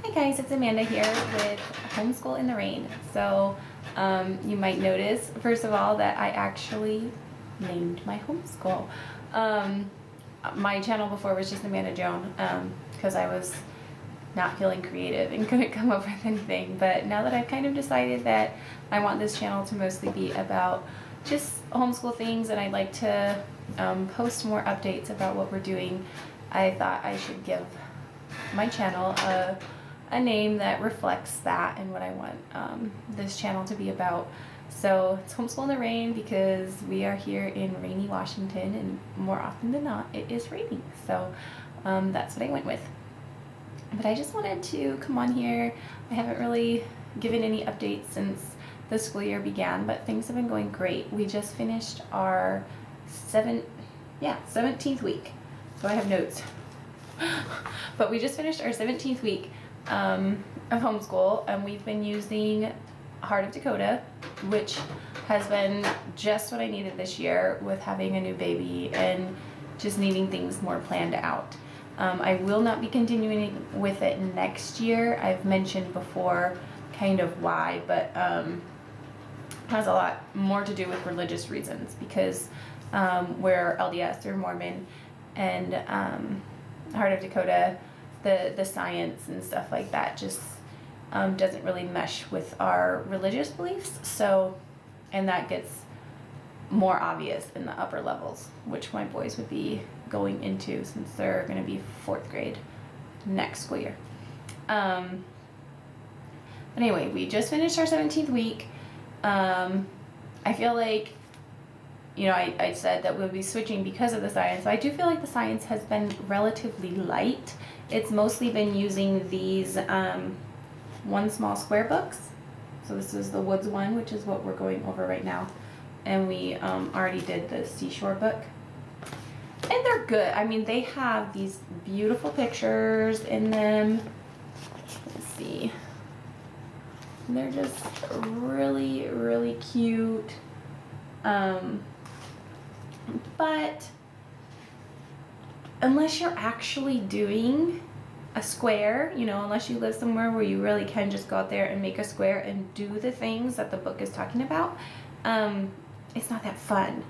Hi guys, it's Amanda here with Homeschool in the Rain. So you might notice, first of all, that I actually named my homeschool. My channel before was just Amanda Joan because I was not feeling creative and couldn't come up with anything. But now that I've kind of decided that I want this channel to mostly be about just homeschool things, and I'd like to post more updates about what we're doing, I thought I should give my channel a name that reflects that and what I want this channel to be about. So it's Homeschool in the Rain because we are here in rainy Washington, and more often than not it is raining, so that's what I went with. But I just wanted to come on here. I haven't really given any updates since the school year began, but things have been going great. We just finished our 17th week, so I have notes. But we just finished our 17th week of homeschool, and we've been using Heart of Dakota, which has been just what I needed this year with having a new baby and just needing things more planned out. I will not be continuing with it next year. I've mentioned before kind of why, but it has a lot more to do with religious reasons, because we're LDS or Mormon, and Heart of Dakota, the science and stuff like that just doesn't really mesh with our religious beliefs. So, and that gets more obvious in the upper levels, which my boys would be going into since they're going to be 4th grade next school year. But anyway, we just finished our 17th week. I feel like, you know, I said that we'll be switching because of the science. So I do feel like the science has been relatively light. It's mostly been using these One Small Square books. So this is the Woods one, which is what we're going over right now. And we already did the Seashore book. And they're good. I mean, they have these beautiful pictures in them. Let's see. And they're just really, really cute. But unless you're actually doing a square, you know, unless you live somewhere where you really can just go out there and make a square and do the things that the book is talking about, it's not that fun.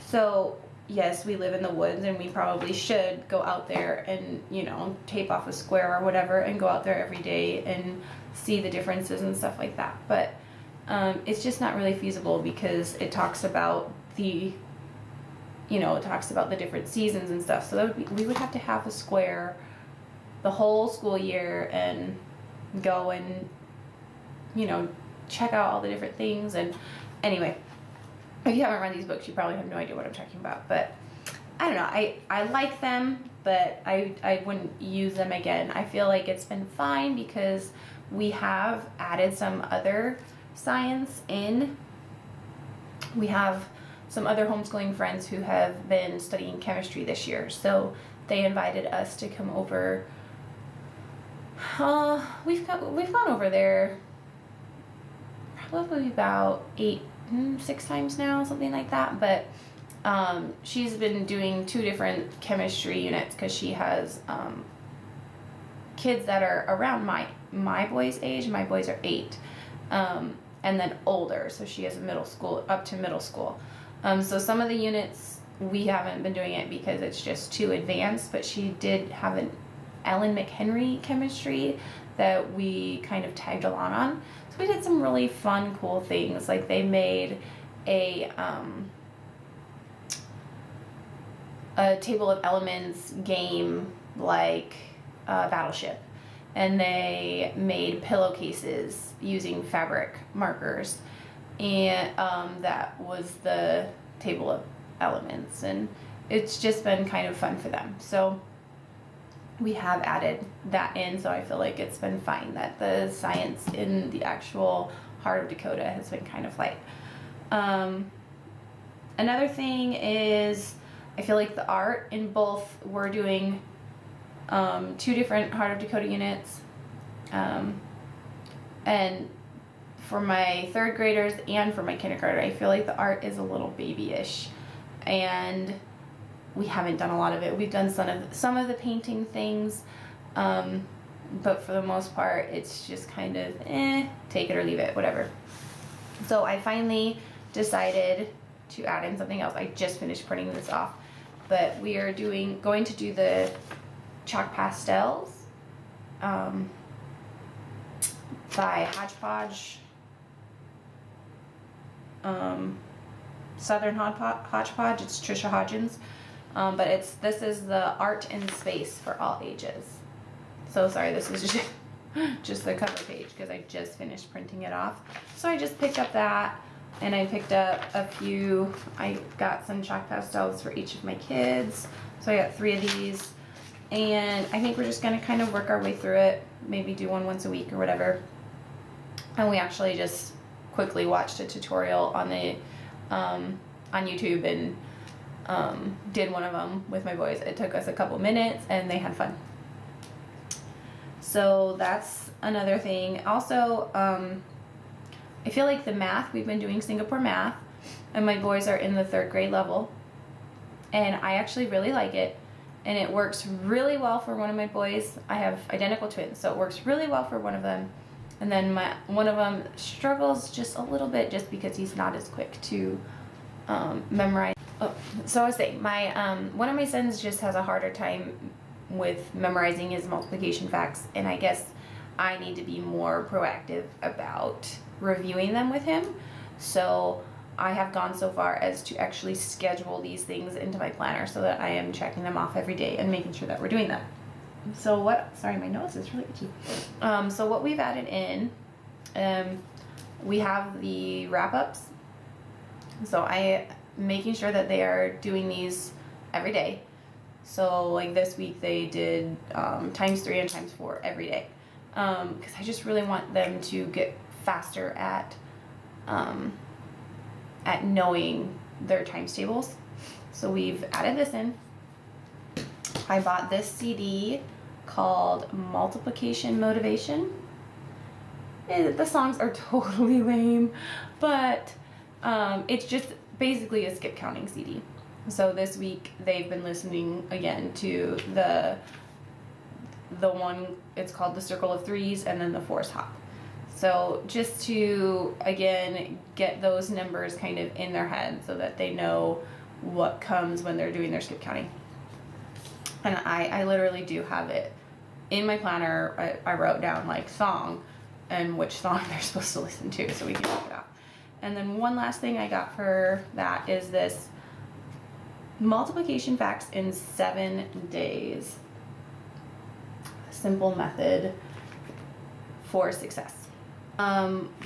So yes, we live in the woods, and we probably should go out there and, you know, tape off a square or whatever and go out there every day and see the differences and stuff like that. But it's just not really feasible, because it talks about the, you know, it talks about the different seasons and stuff. So that would be, we would have to have a square the whole school year and go and, you know, check out all the different things. And anyway, if you haven't read these books, you probably have no idea what I'm talking about. But I don't know, I like them, but I wouldn't use them again. I feel like it's been fine because we have added some other science in. We have some other homeschooling friends who have been studying chemistry this year, so they invited us to come over. We've gone over there probably about 6 times now, something like that. But she's been doing 2 different chemistry units because she has kids that are around my boys' age. My boys are 8, and then older, so she has a middle school, up to middle school. So some of the units we haven't been doing it because it's just too advanced, but she did have an Ellen McHenry chemistry that we kind of tagged along on. So we did some really fun, cool things. Like they made a table of elements game, like Battleship. And they made pillowcases using fabric markers. And that was the table of elements. And it's just been kind of fun for them. So we have added that in, so I feel like it's been fine that the science in the actual Heart of Dakota has been kind of light. Another thing is, I feel like the art in both, we're doing 2 different Heart of Dakota units, and for my 3rd graders and for my kindergartner, I feel like the art is a little babyish, and we haven't done a lot of it. We've done some of the painting things, but for the most part, it's just kind of, take it or leave it, whatever. So I finally decided to add in something else. I just finished printing this off, but we are going to do the chalk pastels by Hodgepodge, Southern Hodgepodge. It's Trisha Hodgins, but this is the art in space for all ages. So sorry, this is just the cover page because I just finished printing it off. So I just picked up that, and I picked up a few. I got some chalk pastels for each of my kids. So I got 3 of these, and I think we're just gonna kind of work our way through it. Maybe do one once a week or whatever. And we actually just quickly watched a tutorial on the on YouTube and did one of them with my boys. It took us a couple minutes, and they had fun. So that's another thing. Also, I feel like the math, we've been doing Singapore math, and my boys are in the 3rd grade level, and I actually really like it, and it works really well for one of my boys. I have identical twins, so it works really well for one of them, and then one of them struggles just a little bit just because he's not as quick to memorize. Oh, so I was saying, one of my sons just has a harder time with memorizing his multiplication facts, and I guess I need to be more proactive about reviewing them with him. So I have gone so far as to actually schedule these things into my planner so that I am checking them off every day and making sure that we're doing them. So sorry, my nose is really itchy. So what we've added in, we have the wrap-ups. So I making sure that they are doing these every day. So like this week they did ×3 and ×4 every day, because I just really want them to get faster at knowing their times tables. So we've added this in. I bought this CD called Multiplication Motivation. The songs are totally lame, but it's just basically a skip counting CD. So this week they've been listening again to the one, it's called the Circle of Threes, and then the Force Hop. So just to, again, get those numbers kind of in their head so that they know what comes when they're doing their skip counting. And I literally do have it in my planner. I wrote down like song and which song they're supposed to listen to so we can check it out. And then one last thing I got for that is this multiplication facts in 7 days. Simple method for success.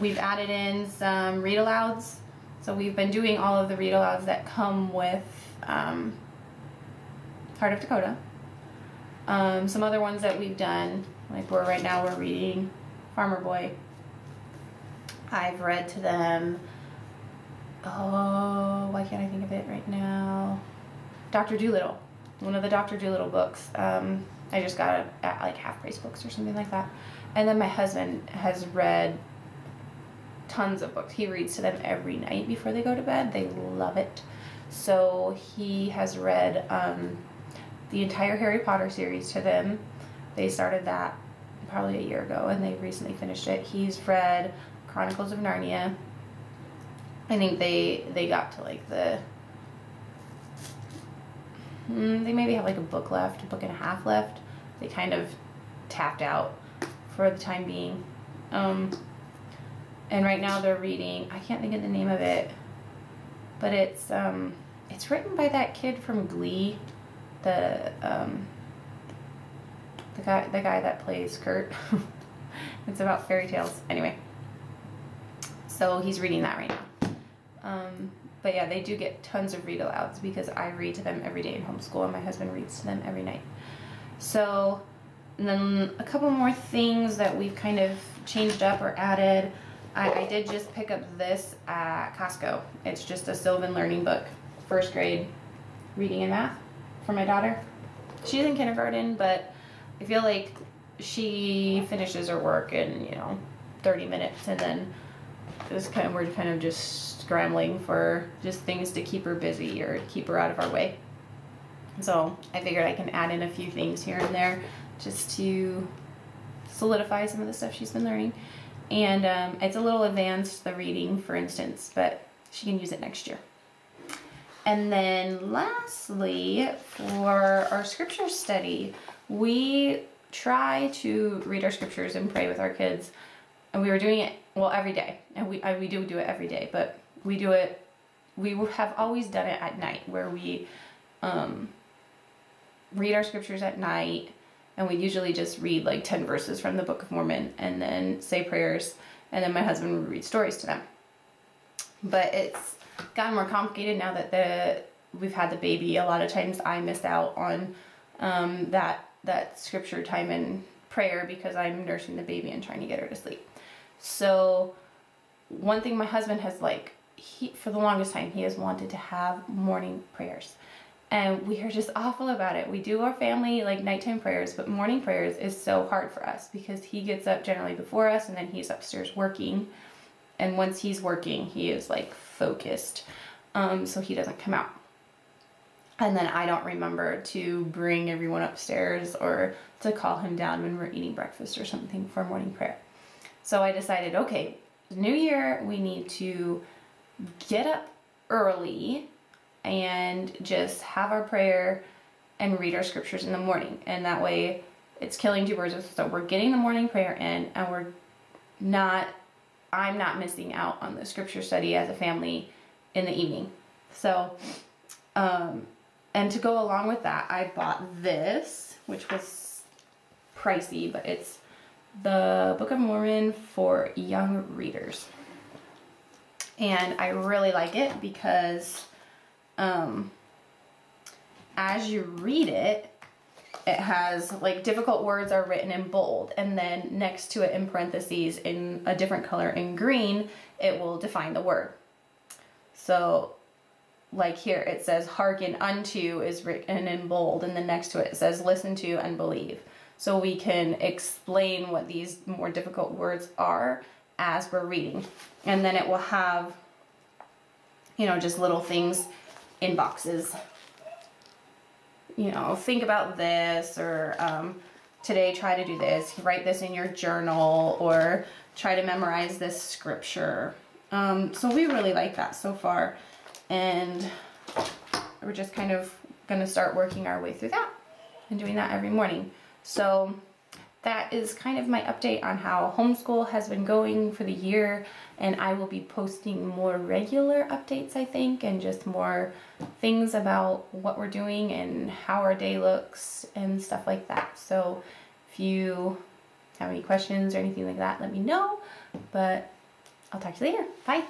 We've added in some read alouds. So we've been doing all of the read alouds that come with Heart of Dakota. Some other ones that we've done, like right now we're reading Farmer Boy. I've read to them, why can't I think of it right now? Dr. Dolittle, one of the Dr. Dolittle books. I just got it at like Half Price Books or something like that. And then my husband has read tons of books. He reads to them every night before they go to bed. They love it. So he has read the entire Harry Potter series to them. They started that probably a year ago, and they recently finished it. He's read Chronicles of Narnia. I think they got to like they maybe have like a book and a half left. They kind of tapped out for the time being. And right now they're reading, I can't think of the name of it, but it's written by that kid from Glee, the guy that plays Kurt. It's about fairy tales. Anyway, so he's reading that right now. But yeah, they do get tons of read alouds because I read to them every day in homeschool, and my husband reads to them every night. So, and then a couple more things that we've kind of changed up or added. I did just pick up this at Costco. It's just a Sylvan learning book, 1st grade reading and math for my daughter. She's in kindergarten, but I feel like she finishes her work in 30 minutes, and then we're kind of just scrambling for just things to keep her busy or keep her out of our way. So I figured I can add in a few things here and there just to solidify some of the stuff she's been learning. And it's a little advanced, the reading, for instance, but she can use it next year. And then lastly, for our scripture study, we try to read our scriptures and pray with our kids. And we were doing it, well, every day. And we do it every day, but we have always done it at night, where we read our scriptures at night. And we usually just read like 10 verses from the Book of Mormon and then say prayers. And then my husband would read stories to them. But it's gotten more complicated now that we've had the baby. A lot of times I miss out on that scripture time and prayer because I'm nursing the baby and trying to get her to sleep. So one thing my husband has for the longest time, he has wanted to have morning prayers. And we are just awful about it. We do our family nighttime prayers, but morning prayers is so hard for us because he gets up generally before us and then he's upstairs working. And once he's working, he is focused. So he doesn't come out. And then I don't remember to bring everyone upstairs or to call him down when we're eating breakfast or something for morning prayer. So I decided, okay, New Year, we need to get up early and just have our prayer and read our scriptures in the morning. And that way it's killing two birds with one stone. We're getting the morning prayer in, and I'm not missing out on the scripture study as a family in the evening. So, and to go along with that, I bought this, which was pricey, but it's the Book of Mormon for young readers. And I really like it because as you read it, it has difficult words are written in bold, and then next to it in parentheses in a different color in green, it will define the word. So here it says hearken unto is written in bold, and then next to it says listen to and believe. So we can explain what these more difficult words are as we're reading. And then it will have, just little things in boxes. Think about this, or today try to do this, write this in your journal, or try to memorize this scripture. So we really like that so far. And we're just kind of going to start working our way through that and doing that every morning. So that is kind of my update on how homeschool has been going for the year, and I will be posting more regular updates, I think, and just more things about what we're doing and how our day looks and stuff like that. So if you have any questions or anything like that, let me know, but I'll talk to you later. Bye.